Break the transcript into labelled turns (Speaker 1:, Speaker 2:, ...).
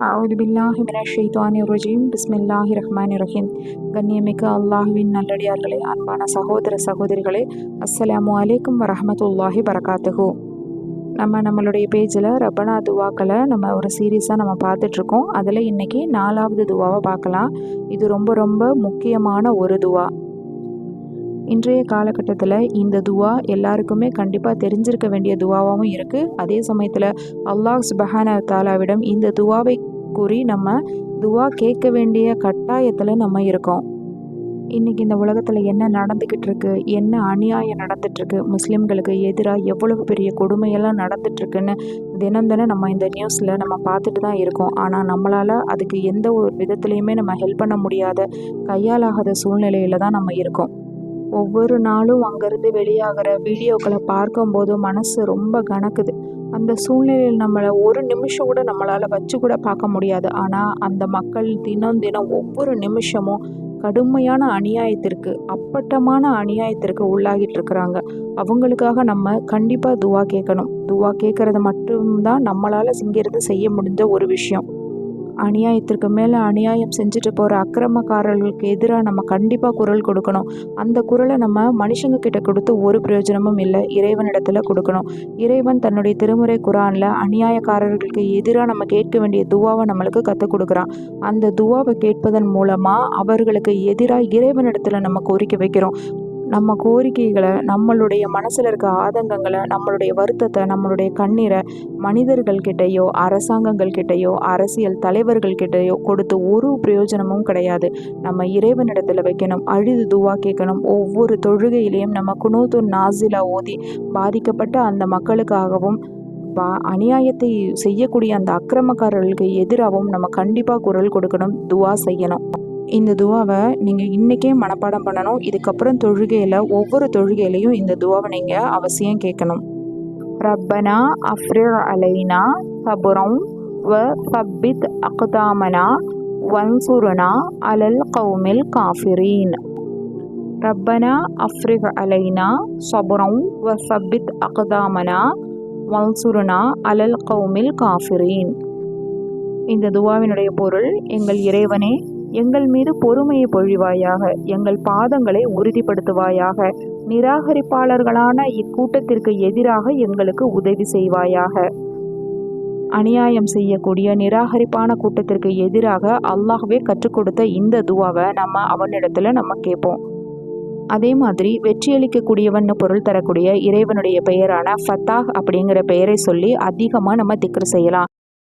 Speaker 1: அவுது பில்லாஹி மினஷ் ஷைத்தானிர் ரஜீம் பிஸ்மில்லாஹிர் ரஹ்மானிர் ரஹீம். கண்ணியமிக்க அல்லாஹ்வின் நல்லடியார்களே, அன்பான சகோதர சகோதரிகளே, அஸ்ஸலாமு அலைக்கும் வரஹ்மத்துல்லாஹி பரகாத்துஹு. நம்மளுடைய பேஜில் ரப்பனா துவாக்களை நம்ம ஒரு சீரீஸாக நம்ம பார்த்துட்ருக்கோம். அதில் இன்றைக்கி 4வது துவாவை பார்க்கலாம். இது ரொம்ப ரொம்ப முக்கியமான ஒரு துவா. இன்றைய காலகட்டத்தில் இந்த துவா எல்லாருக்குமே கண்டிப்பாக தெரிஞ்சிருக்க வேண்டிய துவாவாகவும் இருக்குது. அதே சமயத்தில் அல்லாஹ் சுப்ஹானஹு வ தஆலாவிடம் இந்த துவாவை கூறி நம்ம துவா கேட்க வேண்டிய கட்டாயத்தில் நம்ம இருக்கோம். இன்றைக்கி இந்த உலகத்தில் என்ன நடந்துக்கிட்டு இருக்கு, என்ன அநியாயம் நடந்துகிட்ருக்கு, முஸ்லீம்களுக்கு எதிராக எவ்வளவு பெரிய கொடுமையெல்லாம் நடந்துகிட்ருக்குன்னு தினம் தினம் நம்ம இந்த நியூஸில் நம்ம பார்த்துட்டு தான் இருக்கோம். ஆனால் நம்மளால் அதுக்கு எந்த ஒரு விதத்துலேயுமே நம்ம ஹெல்ப் பண்ண முடியாத, கையாலாகாத சூழ்நிலையில் தான் நம்ம இருக்கோம். ஒவ்வொரு நாளும் அங்கேருந்து வெளியாகிற வீடியோக்களை பார்க்கும்போது மனசு ரொம்ப கனக்குது. அந்த சூழ்நிலையில் நம்மளை ஒரு நிமிஷம் கூட நம்மளால் வச்சு கூட பார்க்க முடியாது. ஆனால் அந்த மக்கள் தினம் தினம் ஒவ்வொரு நிமிஷமும் கடுமையான அநியாயத்திற்கு, அப்பட்டமான அநியாயத்திற்கு உள்ளாகிட்டு இருக்கிறாங்க. அவங்களுக்காக நம்ம கண்டிப்பாக துவா கேட்கணும். துவா கேட்குறது மட்டும்தான் நம்மளால் இங்கிருந்து செய்ய முடிஞ்ச ஒரு விஷயம். அநியாயத்திற்கு மேலே அநியாயம் செஞ்சுட்டு போகிற அக்கிரமக்காரர்களுக்கு எதிராக நம்ம கண்டிப்பாக குரல் கொடுக்கணும். அந்த குரலை நம்ம மனுஷங்க கிட்ட கொடுத்து ஒரு பிரயோஜனமும் இல்லை, இறைவனிடத்தில் கொடுக்கணும். இறைவன் தன்னுடைய திருமுறை குரானில் அநியாயக்காரர்களுக்கு எதிராக நம்ம கேட்க வேண்டிய துவாவை நம்மளுக்கு கற்றுக் கொடுக்குறான். அந்த துவாவை கேட்பதன் மூலமாக அவர்களுக்கு எதிராக இறைவனிடத்தில் நம்ம கோரிக்கை வைக்கிறோம். நம்ம கோரிக்கைகளை, நம்மளுடைய மனசில் இருக்க ஆதங்கங்களை, நம்மளுடைய வருத்தத்தை, நம்மளுடைய கண்ணீரை மனிதர்கள்கிட்டையோ, அரசாங்கங்கள்கிட்டையோ, அரசியல் தலைவர்கள்கிட்டையோ கொடுத்து ஒரு பிரயோஜனமும் கிடையாது. நம்ம இறைவனிடத்தில் வைக்கணும், அழுது துவா கேட்கணும். ஒவ்வொரு தொழுகையிலையும் நம்ம குனூத்து நாசிலா ஓதி பாதிக்கப்பட்ட அந்த மக்களுக்காகவும் அநியாயத்தை செய்யக்கூடிய அந்த அக்கிரமக்காரர்களுக்கு எதிராகவும் நம்ம கண்டிப்பாக குரல் கொடுக்கணும், துவா செய்யணும். இந்த துவாவை நீங்கள் இன்றைக்கே மனப்பாடம் பண்ணணும். இதுக்கப்புறம் ஒவ்வொரு தொழுகையிலையும் இந்த துவாவை நீங்கள் அவசியம் கேட்கணும். ரப்பனா அஃப்ரிக் அலைனா சபுரம் வ சப்பித் அக்தாமனா வன்சுருனா அலல் கௌமில் காஃபிரீன். ரப்பனா அஃப்ரிக் அலைனா சபுரம் வ சப்பித் அக்தாமனா வன்சுருனா அலல் கௌமில் காஃபிரீன். இந்த துவாவினுடைய பொருள்: எங்கள் இறைவனே, எங்கள் மீது பொறுமையை பொழிவாயாக, எங்கள் பாதங்களை உறுதிப்படுத்துவாயாக, நிராகரிப்பாளர்களான இக்கூட்டத்திற்கு எதிராக எங்களுக்கு உதவி செய்வாயாக. அநியாயம் செய்யக்கூடிய நிராகரிப்பான கூட்டத்திற்கு எதிராக அல்லாஹ்வே கற்றுக் கொடுத்த இந்த துவாவை நம்ம அவனிடத்துல நம்ம கேட்போம். அதே மாதிரி வெற்றியளிக்கக்கூடியவன் பொருள் தரக்கூடிய இறைவனுடைய பெயரான ஃபத்தாஹ் அப்படிங்கிற பெயரை சொல்லி அதிகமாக நம்ம திக்ர் செய்யலாம்.